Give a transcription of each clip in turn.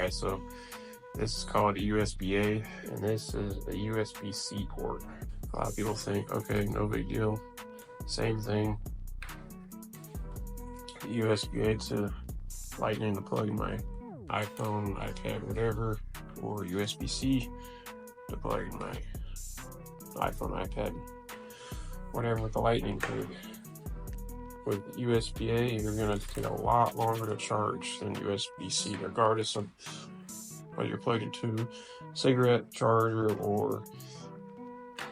Alright, so this is called a USB-A, and this is a USB-C port. A lot of people think, okay, no big deal. Same thing. USB-A to lightning to plug in my iPhone, iPad, whatever, or USB-C to plug in my iPhone, iPad, whatever with the lightning plug. With USB-A, you're gonna take a lot longer to charge than USB-C, regardless of whether you're plugged into cigarette charger or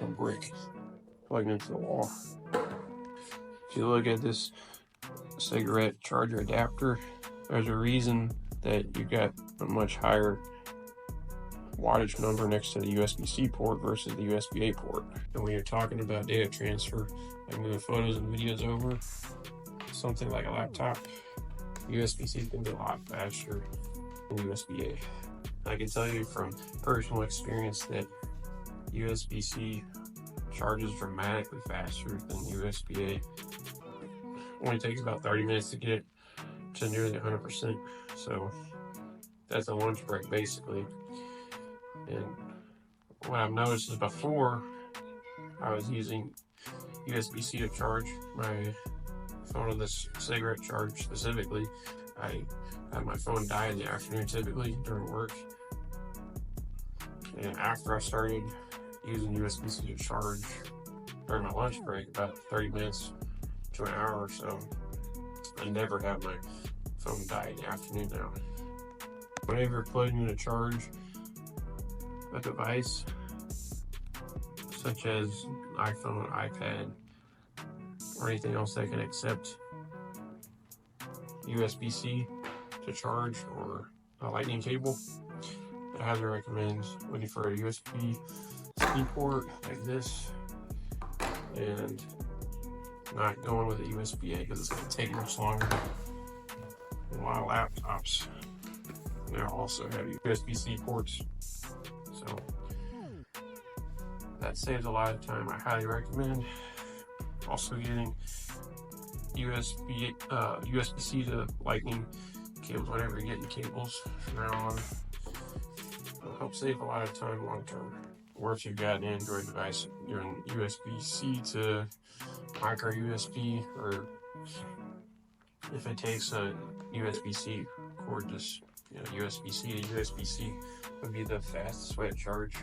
a brick plugged into the wall. If you look at this cigarette charger adapter, there's a reason that you got a much higher wattage number next to the USB-C port versus the USB-A port. And when you're talking about data transfer, like moving photos and videos over, something like a laptop, USB-C can be a lot faster than USB-A. I can tell you from personal experience that USB-C charges dramatically faster than USB-A. Only takes about 30 minutes to get to nearly 100%. So that's a lunch break basically. And what I've noticed is before I was using USB-C to charge my phone with this cigarette charge specifically. I had my phone die in the afternoon typically during work. And after I started using USB-C to charge during my lunch break, about 30 minutes to an hour or so, I never have my phone die in the afternoon now. Whenever you're plugging in to charge a device, such as iPhone, iPad, or anything else that can accept USB-C to charge or a lightning cable, I highly recommend looking for a USB-C port like this and not going with a USB-A because it's going to take much longer. And a lot of laptops now also have USB-C ports, so that saves a lot of time. I highly recommend also getting USB-C to lightning cables whenever you're getting cables from now on. It'll help save a lot of time long term. Or if you've got an Android device, you're in USB-C to micro USB, or if it takes a USB-C cord, just USB-C to USB-C would be the fastest way to charge.